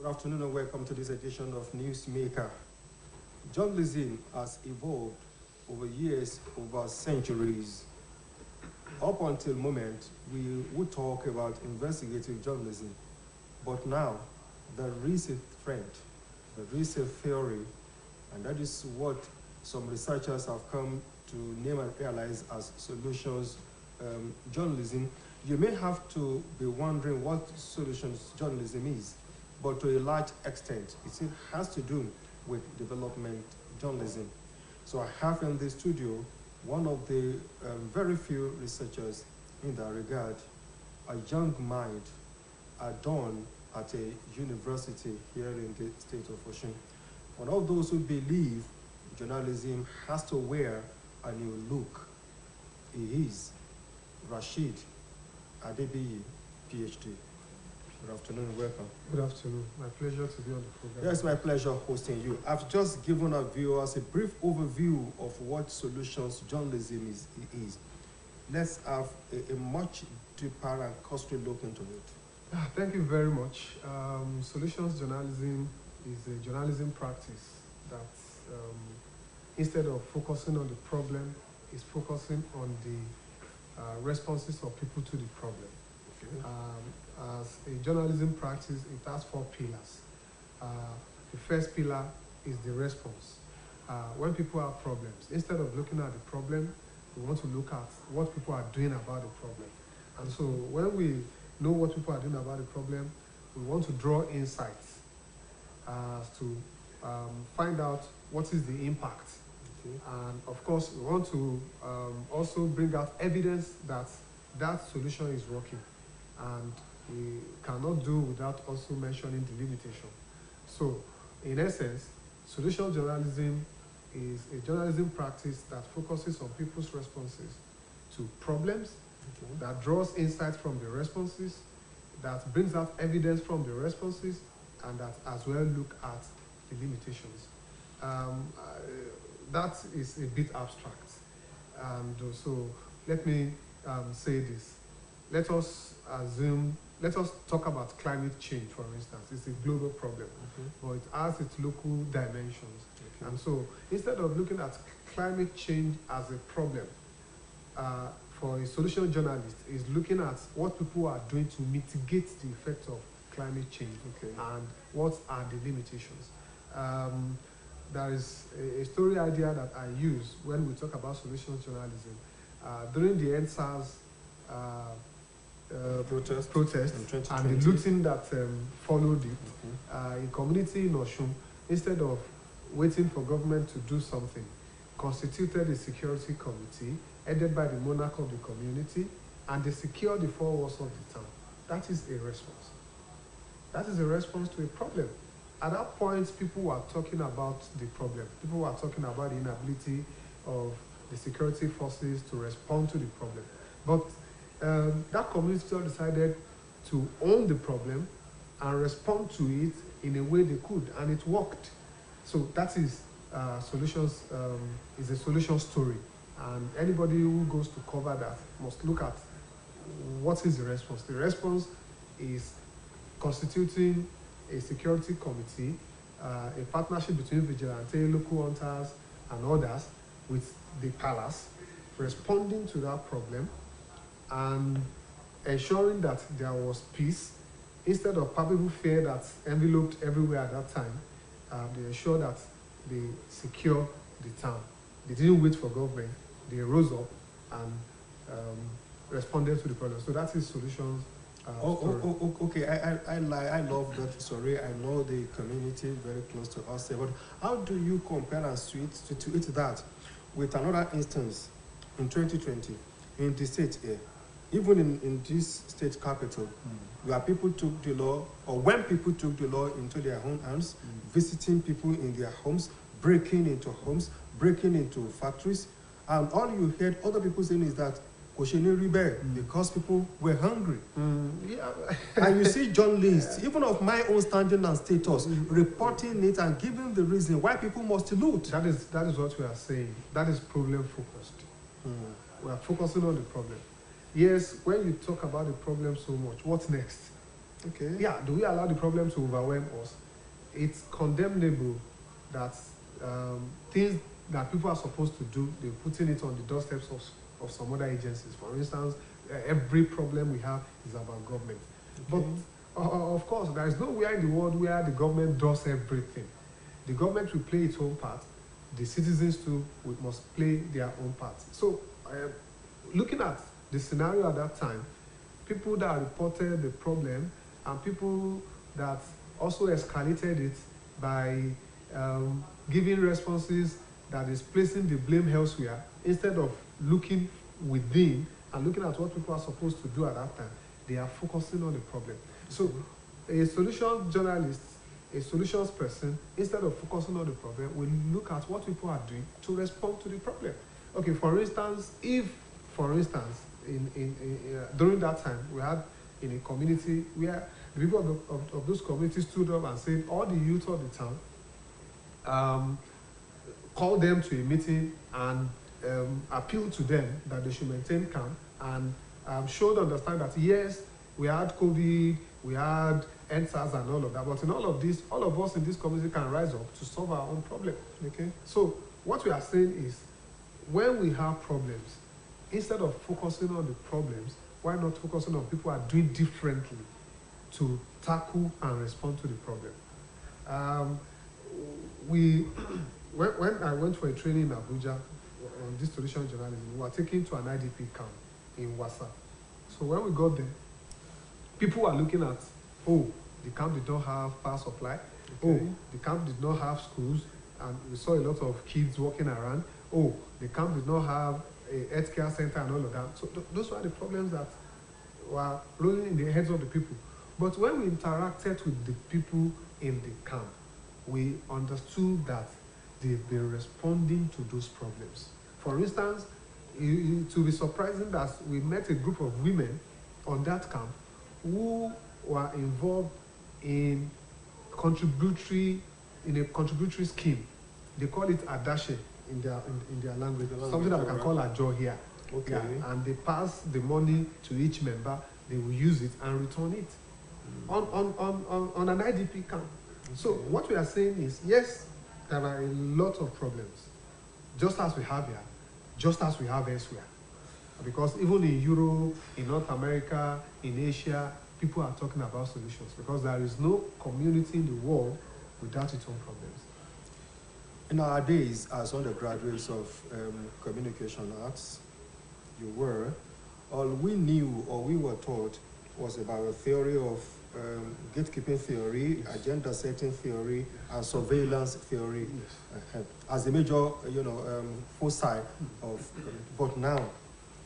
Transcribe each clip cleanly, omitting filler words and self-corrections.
Good afternoon and welcome to this edition of Newsmaker. Journalism has evolved over years, over centuries. Up until the moment, we would talk about investigative journalism. But now, there is a trend, there is a theory, and that is what some researchers have come to name and realize as solutions journalism. You may have to be wondering what solutions journalism is, but to a large extent, it still has to do with development journalism. So I have in the studio one of the very few researchers in that regard, a young mind, adorned at a university here in the state of Osun. For all those who believe journalism has to wear a new look, he is Rashid Adebiyi, PhD. Good afternoon and welcome. Good afternoon. My pleasure to be on the program. Yes, my pleasure hosting you. I've just given our viewers a brief overview of what solutions journalism is. Let's have a much deeper and costly look into it. Thank you very much. Solutions journalism is a journalism practice that instead of focusing on the problem, is focusing on the responses of people to the problem. Okay. As a journalism practice, it has 4 pillars. The first pillar is the response. When people have problems, instead of looking at the problem, we want to look at what people are doing about the problem. And so when we know what people are doing about the problem, we want to draw insights to find out what is the impact. Okay. And of course, we want to also bring out evidence that that solution is working. And we cannot do without also mentioning the limitation. So, in essence, solution journalism is a journalism practice that focuses on people's responses to problems, okay, that draws insights from the responses, that brings out evidence from the responses, and that as well look at the limitations. That is a bit abstract. And so, let me say this. Let us talk about climate change, for instance. It's a global problem, okay, but it has its local dimensions. Okay. And so instead of looking at climate change as a problem, for a solution journalist is looking at what people are doing to mitigate the effects of climate change, okay, and what are the limitations. There is a story idea that I use when we talk about solutions journalism. During the EndSARS protest and the looting that followed it, a community in Osun, instead of waiting for government to do something, constituted a security committee headed by the monarch of the community, and they secured the 4 walls of the town. That is a response. That is a response to a problem. At that point, people were talking about the problem. People were talking about the inability of the security forces to respond to the problem. But that community decided to own the problem and respond to it in a way they could, and it worked. So that is solutions is a solution story, and anybody who goes to cover that must look at what is the response. The response is constituting a security committee, a partnership between vigilante, local hunters, and others with the palace, responding to that problem and ensuring that there was peace instead of palpable fear that enveloped everywhere at that time. They ensured that they secured the town. They didn't wait for government. They rose up and responded to the problem. So that is solutions. Okay. I love that story. I know the community very close to us. But how do you compare and situate that with another instance in 2020 in the state here? Even in this state capital, where people took the law, or when people took the law into their own hands, visiting people in their homes, breaking into homes, breaking into factories, and all you heard other people saying is that Kosheni rebel because people were hungry. Yeah. And you see journalists, even of my own standing and status, reporting it and giving the reason why people must loot. That is what we are saying. That is problem focused. We are focusing on the problem. Yes, when you talk about the problem so much, what's next? Okay. Yeah, do we allow the problem to overwhelm us? It's condemnable that things that people are supposed to do, they're putting it on the doorsteps of some other agencies. For instance, every problem we have is about government. Okay. But of course, there is nowhere in the world where the government does everything. The government will play its own part. The citizens too must play their own part. So, looking at the scenario at that time, people that reported the problem and people that also escalated it by giving responses that is placing the blame elsewhere instead of looking within and looking at what people are supposed to do at that time, they are focusing on the problem. So a solution journalist, a solutions person, instead of focusing on the problem, will look at what people are doing to respond to the problem. Okay, for instance, if, for instance, during that time, we had in a community where the people of those communities stood up and said, all the youth of the town, called them to a meeting and appealed to them that they should maintain calm and showed understand that yes, we had COVID, we had NSAS and all of that, but in all of this, all of us in this community can rise up to solve our own problem. Okay. So what we are saying is, when we have problems, instead of focusing on the problems, why not focusing on people who are doing differently to tackle and respond to the problem? When I went for a training in Abuja on this solution journalism, we were taken to an IDP camp in Wasa. So when we got there, people were looking at, oh, the camp did not have power supply. Okay. Oh, the camp did not have schools, and we saw a lot of kids walking around. Oh, the camp did not have a healthcare center and all of that. So those were the problems that were rolling in the heads of the people. But when we interacted with the people in the camp, we understood that they've been responding to those problems. For instance, it will be surprising that we met a group of women on that camp who were involved in a contributory scheme. They call it Adashe in their language, something that we can call Ajo here. Okay. Yeah, and they pass the money to each member, they will use it and return it on an IDP camp. Okay. So what we are saying is, yes, there are a lot of problems, just as we have here, just as we have elsewhere. Because even in Europe, in North America, in Asia, people are talking about solutions, because there is no community in the world without its own problems. In our days, as undergraduates of communication arts, all we knew or we were taught was about a theory of gatekeeping theory, yes, agenda setting theory, and surveillance theory, yes, as a major, foci of. But now,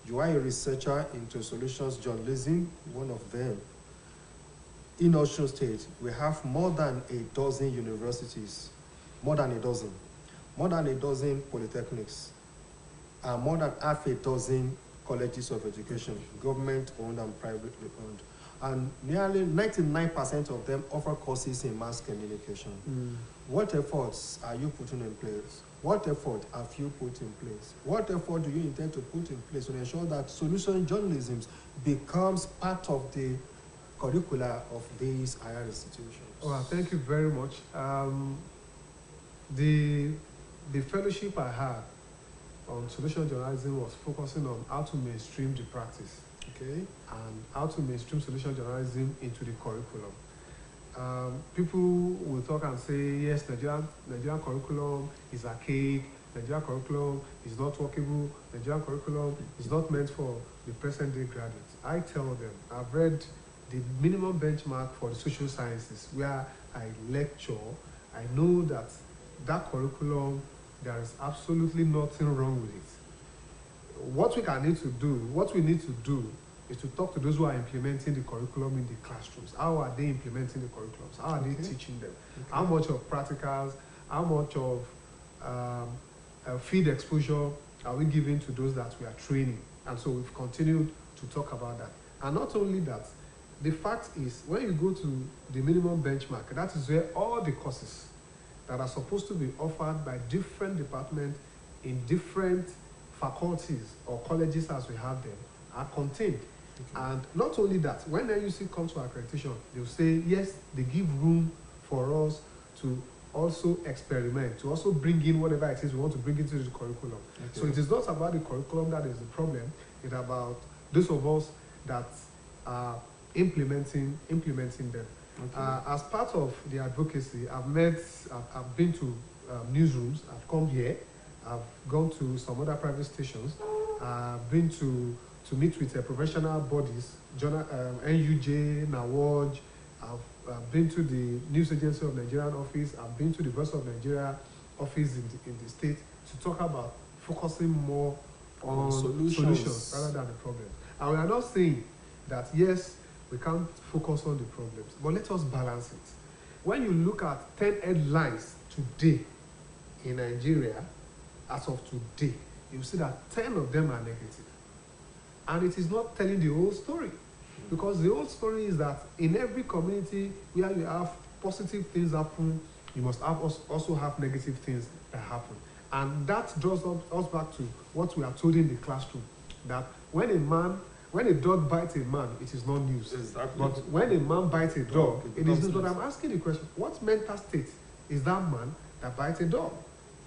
you are a researcher into solutions journalism, one of them. In Osun State, we have more than a dozen universities, more than a dozen polytechnics, and more than half a dozen colleges of education, government-owned and privately owned. And nearly 99% of them offer courses in mass communication. What efforts are you putting in place? What effort have you put in place? What effort do you intend to put in place to ensure that solution journalism becomes part of the curricula of these higher institutions? Well, thank you very much. The fellowship I had on solution journalism was focusing on how to mainstream the practice, okay, and how to mainstream solution journalism into the curriculum. People will talk and say, yes, Nigerian curriculum is archaic, Nigerian curriculum is not workable, Nigerian curriculum is not meant for the present day graduates. I tell them, I've read the minimum benchmark for the social sciences where I lecture. I know that curriculum, there is absolutely nothing wrong with it. What we need to do is to talk to those who are implementing the curriculum in the classrooms. How are they implementing the curriculums? How are they teaching them? Okay. How much of practicals, how much of field exposure are we giving to those that we are training? And so we've continued to talk about that. And not only that, the fact is, when you go to the minimum benchmark, that is where all the courses that are supposed to be offered by different departments in different faculties or colleges as we have them are contained. And not only that, when NUC comes to accreditation, they'll say, yes, they give room for us to also experiment, to also bring in whatever it is we want to bring into the curriculum. So it is not about the curriculum that is the problem, it's about those of us that are implementing them. As part of the advocacy, I've been to newsrooms, I've come here, I've gone to some other private stations, I've been to meet with professional bodies, NUJ, NAWOJ, I've been to the News Agency of Nigerian office, I've been to the Voice of Nigeria office in the state to talk about focusing more on solutions rather than the problems. And we are not saying that, yes, we can't focus on the problems, but let us balance it. When you look at 10 headlines today in Nigeria, as of today, you see that 10 of them are negative. And it is not telling the whole story. Because the whole story is that in every community where you have positive things happen, you must also have negative things that happen. And that draws us back to what we are told in the classroom, that when a dog bites a man, it is not news. Exactly. But when a man bites a dog, it is news. But I'm asking the question, what mental state is that man that bites a dog?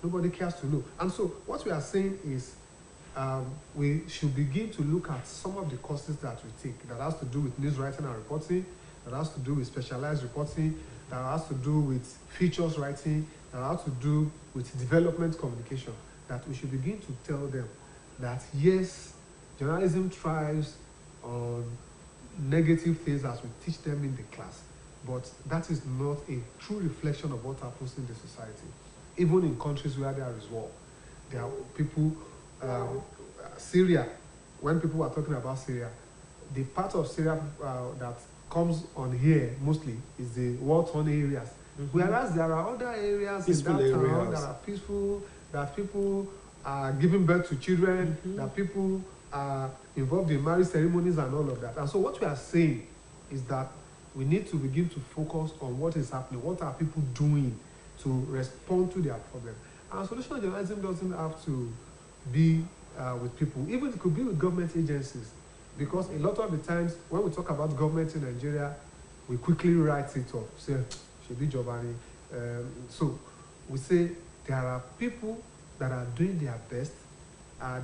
Nobody cares to know. And so what we are saying is we should begin to look at some of the courses that we take that has to do with news writing and reporting, that has to do with specialized reporting, that has to do with features writing, that has to do with development communication, that we should begin to tell them that yes, journalism thrives on negative things as we teach them in the class, but that is not a true reflection of what happens in the society. Even in countries where there is war, there are people, Syria, when people are talking about Syria, the part of Syria that comes on here mostly is the war-torn areas. Whereas there are other areas peaceful in that town that are peaceful, that people are giving birth to children, that people are involved in marriage ceremonies and all of that. And so what we are saying is that we need to begin to focus on what is happening, what are people doing to respond to their problem. And solution journalism doesn't have to be with people, even it could be with government agencies, because a lot of the times when we talk about government in Nigeria, we quickly write it off, say, should be Giovanni. So we say there are people that are doing their best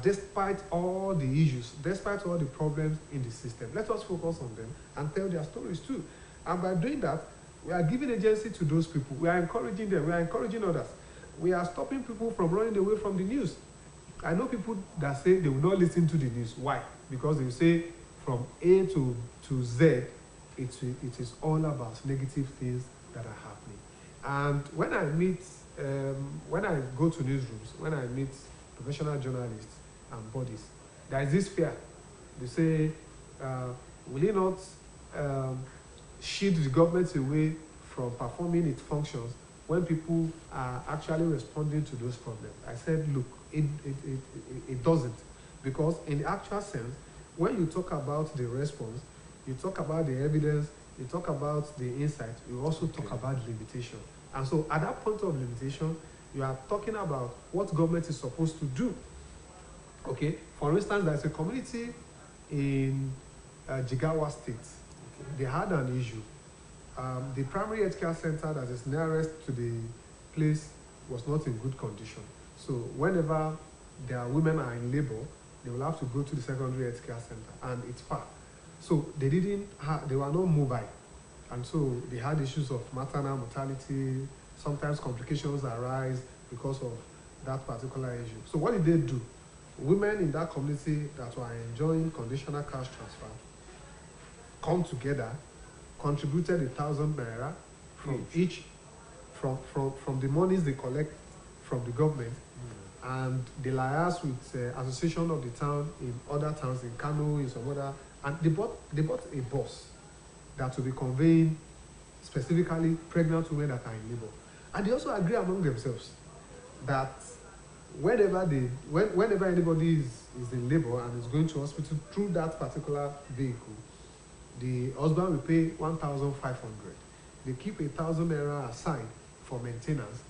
despite all the issues, despite all the problems in the system. Let us focus on them and tell their stories too. And by doing that, we are giving agency to those people. We are encouraging them. We are encouraging others. We are stopping people from running away from the news. I know people that say they will not listen to the news. Why? Because they say from A to Z, it is all about negative things that are happening. And when I meet, when I go to newsrooms, when I meet professional journalists and bodies, there is this fear. They say, will it not shield the government away from performing its functions when people are actually responding to those problems? I said, look, it doesn't. Because in the actual sense, when you talk about the response, you talk about the evidence, you talk about the insight, you also talk about limitation. And so at that point of limitation, you are talking about what government is supposed to do. Okay, for instance, there's a community in Jigawa State. Okay. They had an issue. The primary health care center that is nearest to the place was not in good condition. So whenever their women are in labor, they will have to go to the secondary health care center, and it's far. So they were not mobile. And so they had issues of maternal mortality. Sometimes complications arise because of that particular issue. So what did they do? Women in that community that were enjoying conditional cash transfer come together, contributed 1,000 naira from each, from the monies they collect from the government, and they liaise with association of the town in other towns, in Kano, in some other, and they bought a bus that will be conveying specifically pregnant women that are in labor. And they also agree among themselves that whenever anybody is in labor and is going to hospital through that particular vehicle, the husband will pay 1,500. They keep 1,000 naira aside for maintenance.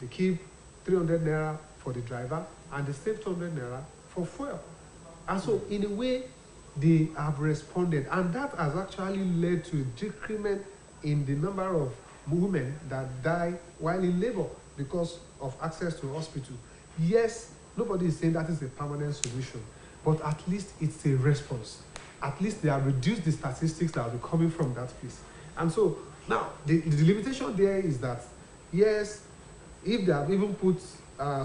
They keep 300 naira for the driver, and they save 200 naira for fuel. And so, in a way, they have responded, and that has actually led to a decrement in the number of women that die while in labor because of access to hospital. Yes, nobody is saying that is a permanent solution, but at least it's a response. At least they have reduced the statistics that will be coming from that place. And so now the limitation there is that, yes, if they have even put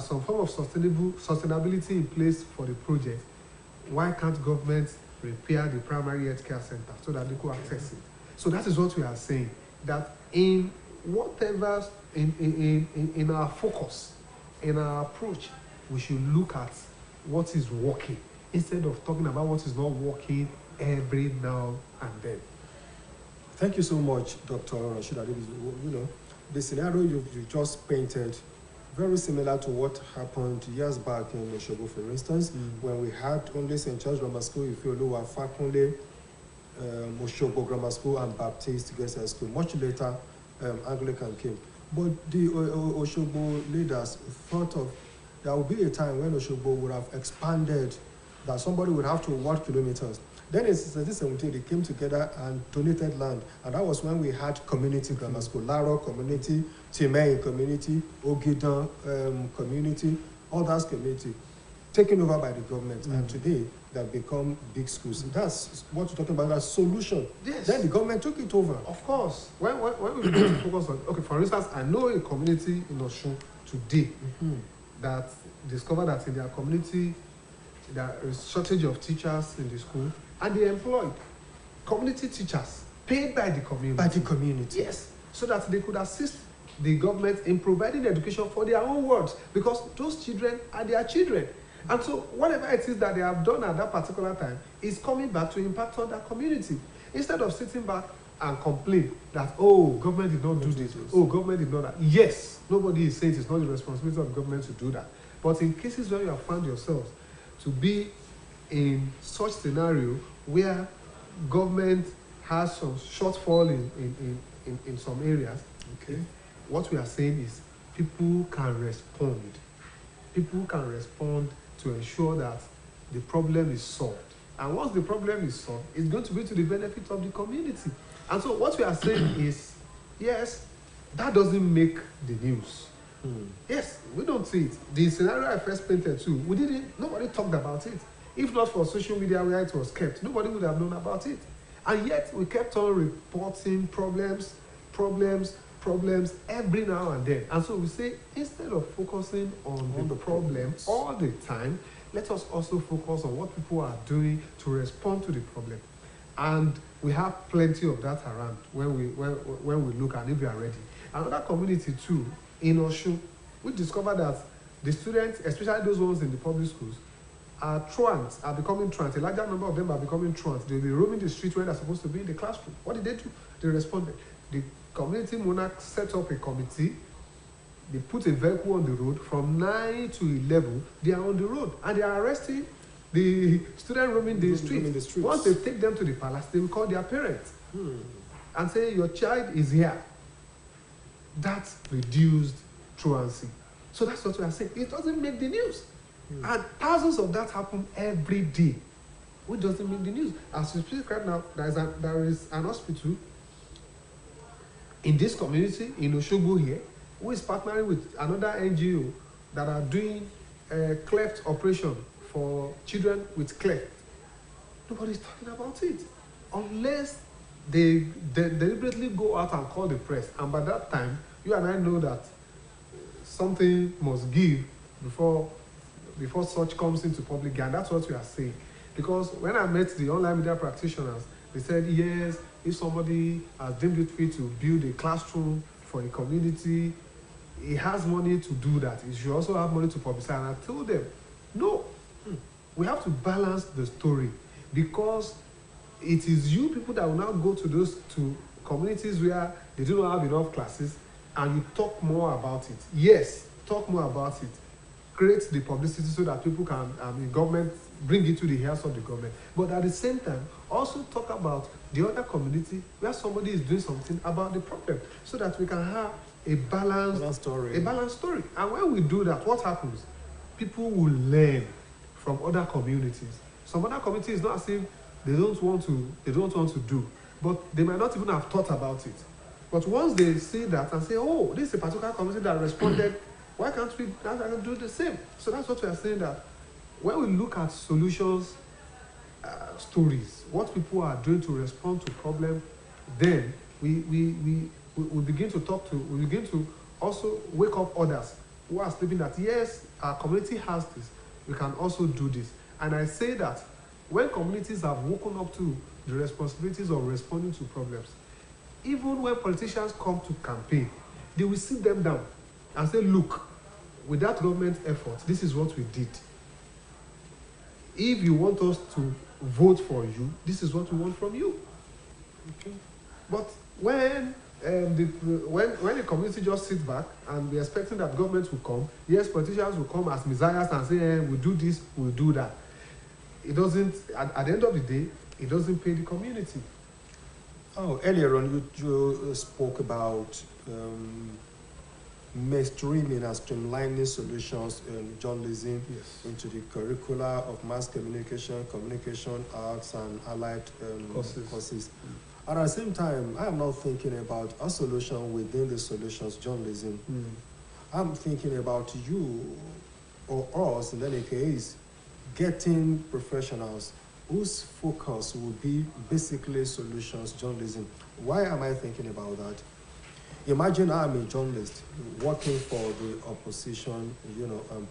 some form of sustainability in place for the project, why can't government repair the primary healthcare center so that they could access it? So that is what we are saying, that in whatever, in our focus, in our approach, we should look at what is working instead of talking about what is not working every now and then. Thank you so much, Dr. Rashida. You know, the scenario you just painted, very similar to what happened years back in Oshogo, for instance, when we had only St. Charles Grammar School, Ifeoluwa, Fakunle, Oshogo Grammar School, and Baptist Girls' School. Much later, Anglican came. But the Oshogo leaders thought of there would be a time when Oshogo would have expanded, that somebody would have to walk kilometers. Then in 1717, they came together and donated land. And that was when we had community grammar school, Laro community, Timei community, Ogidan community, others community, taken over by the government. And today, they've become big schools. That's what we're talking about, that solution. Yes. Then the government took it over. Of course. When we begin to focus on, okay, for instance, I know a community in Osun today that discovered that in their community, there is shortage of teachers in the school, and they employed community teachers paid by the community. By the community. Yes. So that they could assist the government in providing education for their own wards, because those children are their children. And so whatever it is that they have done at that particular time is coming back to impact on that community. Instead of sitting back and complain that, oh, government did not do this, oh, government did not that. Yes, nobody is saying it's not the responsibility of the government to do that. But in cases where you have found yourselves to be in such scenario where government has some shortfall in some areas, okay, what we are saying is people can respond. People can respond to ensure that the problem is solved. And once the problem is solved, it's going to be to the benefit of the community. And so what we are saying is, yes, that doesn't make the news. Yes, we don't see it. The scenario I first painted too, nobody talked about it. If not for social media where it was kept, nobody would have known about it. And yet we kept on reporting problems every now and then. And so we say, instead of focusing on the problem all the time, let us also focus on what people are doing to respond to the problem. And we have plenty of that around when we look, and if we are ready. Another community too, in Osun, we discovered that the students, especially those ones in the public schools, are becoming truants. A larger number of them are becoming truants. They'll be roaming the streets when they're supposed to be in the classroom. What did they do? They responded. The community monarch set up a committee. They put a vehicle on the road. From 9 to 11, they are on the road, and they are arresting the student roaming the streets. Once they take them to the palace, they will call their parents and say, your child is here. That reduced truancy. So that's what we are saying. It doesn't make the news. And thousands of that happen every day, which doesn't make the news. As we speak right now, there is an hospital in this community, in Oshogo here, who is partnering with another NGO that are doing a cleft operation for children with cleft. Nobody's talking about it. Unless they deliberately go out and call the press. And by that time, you and I know that something must give before such comes into public, and that's what we are saying. Because when I met the online media practitioners, they said, yes, if somebody has deemed it fit to build a classroom for a community, he has money to do that. He should also have money to publicize. And I told them, no, we have to balance the story, because it is you people that will now go to those communities where they do not have enough classes, and you talk more about it. Yes, talk more about it. Create the publicity so that people can, government, bring it to the ears of the government. But at the same time, also talk about the other community where somebody is doing something about the problem, so that we can have a balanced story. And when we do that, what happens? People will learn from other communities. Some other communities, not as if they don't want to do. But they might not even have thought about it. But once they see that and say, oh, this is a particular community that responded, why can't we do the same? So that's what we are saying, that when we look at solutions, stories, what people are doing to respond to problems, then we begin to also wake up others who are sleeping, that yes, our community has this, we can also do this. And I say that when communities have woken up to the responsibilities of responding to problems, even when politicians come to campaign, they will sit them down and say, look, with that government effort, this is what we did. If you want us to vote for you, this is what we want from you. Okay. But when the community just sits back and we're expecting that government will come, yes, politicians will come as messiahs and say, we'll do this, we'll do that. It doesn't, at the end of the day, it doesn't pay the community. Oh, earlier on you spoke about mainstreaming and streamlining solutions in journalism, yes, into the curricula of mass communication, communication arts, and allied courses. At the same time, I am not thinking about a solution within the solutions journalism. I'm thinking about you or us, in any case, getting professionals whose focus will be basically solutions journalism. Why am I thinking about that? Imagine I'm a journalist working for the opposition,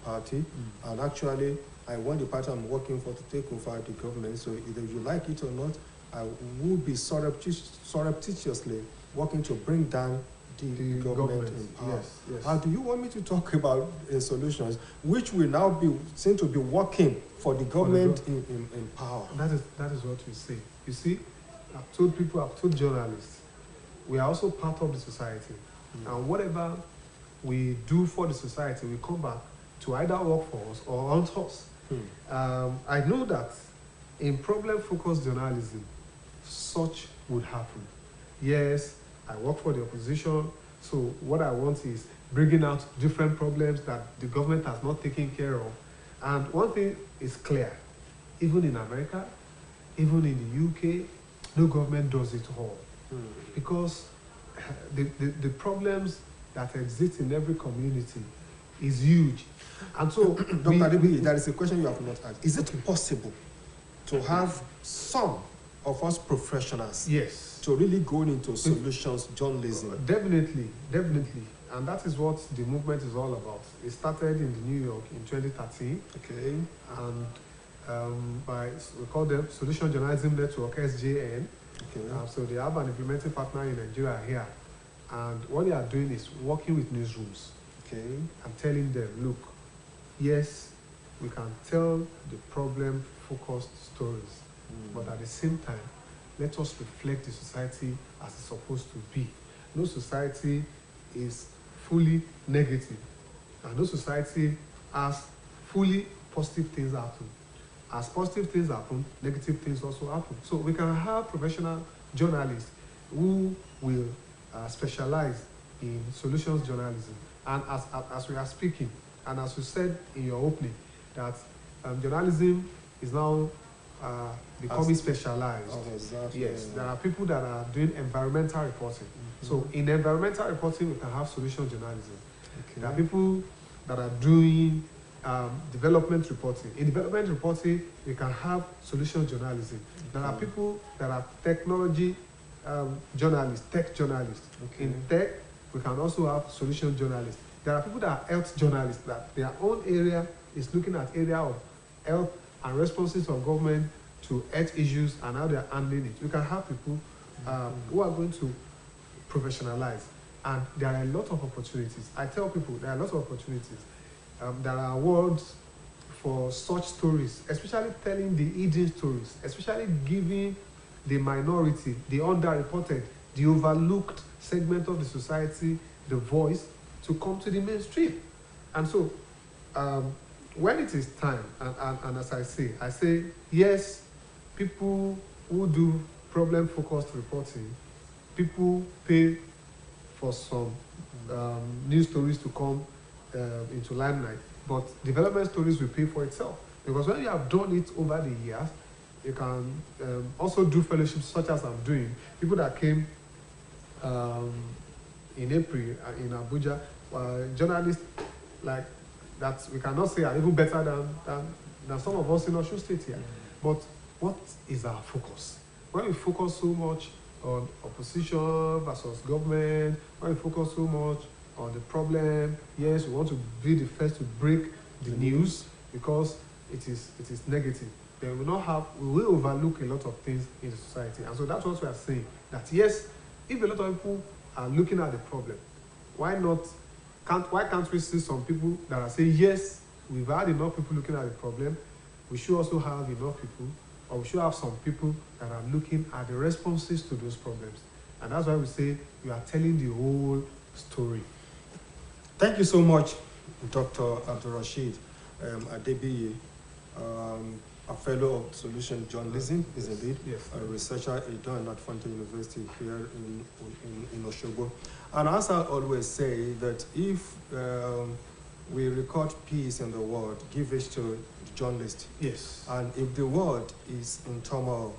party, and actually I want the party I'm working for to take over the government. So either you like it or not, I will be surreptitiously working to bring down the government in power. Yes, yes. How do you want me to talk about solutions which will now be seen to be working for the government in power? That is what we say. You see, I've told journalists, we are also part of the society. And whatever we do for the society, we come back to either work for us or on us. I know that in problem-focused journalism, such would happen. Yes, I work for the opposition, so what I want is bringing out different problems that the government has not taken care of. And one thing is clear, even in America, even in the UK, no government does it all. Because the problems that exist in every community is huge. And so, Dr. Adebi, there is a question you have not asked. Is it possible to have some of us professionals, yes, to really go into solutions journalism? Definitely. And that is what the movement is all about. It started in New York in 2013. Okay. And we call them Solution Journalism Network, SJN. Okay. So they have an implementing partner in Nigeria here. And what they are doing is working with newsrooms. Okay. And telling them, look, yes, we can tell the problem-focused stories, but at the same time, let us reflect the society as it's supposed to be. No society is fully negative, and no society has fully positive things happen. As positive things happen, negative things also happen. So we can have professional journalists who will specialize in solutions journalism. And as we are speaking, and as you said in your opening, that journalism is now becoming specialized. Oh, exactly. Yes, there are people that are doing environmental reporting. So in environmental reporting, we can have solution journalism. Okay. There are people that are doing development reporting. In development reporting, we can have solution journalism. There are people that are technology journalists, tech journalists. Okay. In tech, we can also have solution journalists. There are people that are health journalists, that their own area is looking at area of health and responses of government to health issues and how they are handling it. We can have people who are going to professionalize. And there are a lot of opportunities. I tell people there are a lot of opportunities. There are awards for such stories, especially telling the hidden stories, especially giving the minority, the underreported, the overlooked segment of the society the voice to come to the mainstream. And so, when it is time, and as I say, yes, people who do problem-focused reporting, people pay for some news stories to come into limelight, but development stories will pay for itself. Because when you have done it over the years, You can also do fellowships such as I'm doing. People that came in April in Abuja, journalists like that we cannot say are even better than some of us in Osun State here. But what is our focus? When we focus so much on opposition versus government, when we focus so much on the problem, yes, we want to be the first to break the news because it is negative. Then we will overlook a lot of things in the society. And so that's what we are saying, that yes, if a lot of people are looking at the problem, why can't we see some people that are saying, yes, we've had enough people looking at the problem, we should also have enough people, or we should have some people that are looking at the responses to those problems. And that's why we say you are telling the whole story. Thank you so much, Dr. Abdul Rashid Adebiyi, a fellow of solution journalism, is indeed a researcher at Fonte University here in Osogbo. And as I always say, that if we record peace in the world, give it to journalists. Yes. And if the world is in turmoil,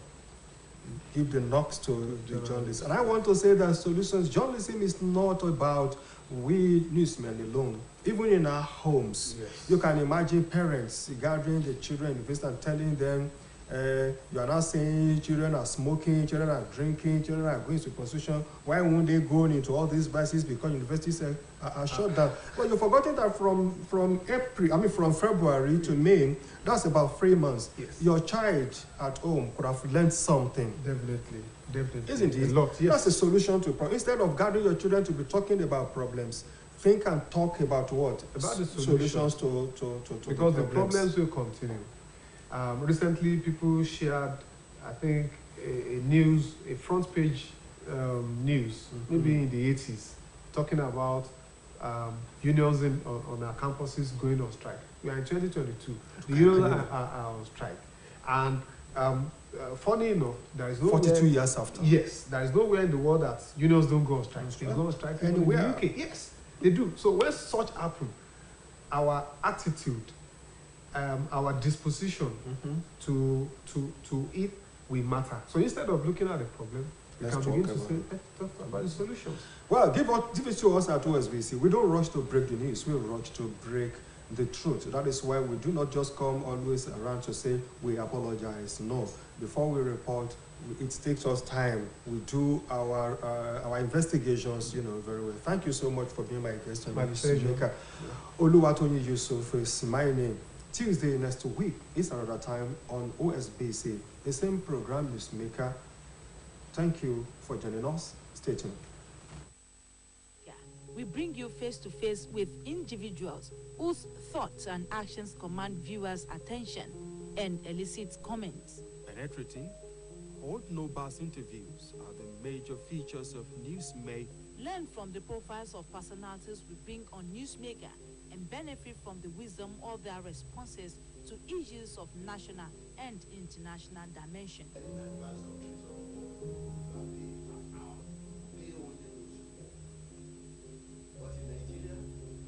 give the knocks to the journalists. And I want to say that solutions journalism is not about we newsmen alone. Even in our homes, you can imagine parents gathering the children in the face and telling them, you are not saying children are smoking, children are drinking, children are going to prostitution. Why won't they go into all these vices because universities are shut down? But you've forgotten that from February to May, that's about 3 months. Yes. Your child at home could have learned something. Definitely. Isn't it? A lot, yes. That's a solution to problems. Instead of gathering your children to be talking about problems, think and talk about what? About the solutions to because the problems will continue. Recently, people shared, I think, a front page news, maybe in the 80s, talking about unions on our campuses going on strike. We are in 2022. The unions are on strike. And funny enough, there is no 42 years after. Yes, there is nowhere in the world that unions don't go on strike. They go on strike anywhere. In the UK. Yes, they do. So when such happen, our attitude, our disposition to it will matter. So instead of looking at the problem, we can begin to say, let's talk about the solutions. Well, give it to us at OSBC. We don't rush to break the news. We rush to break the truth. That is why we do not just come always around to say we apologize. No. Before we report, it takes us time. We do our investigations, very well. Thank you so much for being my guest. My pleasure. Oluwatoyin Yusuf is my name. Tuesday next week is another time on OSBC, the same program, Newsmaker. Thank you for joining us. Stay tuned. We bring you face to face with individuals whose thoughts and actions command viewers' attention and elicit comments. Penetrating, old no-bars interviews are the major features of Newsmaker. Learn from the profiles of personalities we bring on Newsmaker and benefit from the wisdom of their responses to issues of national and international dimension.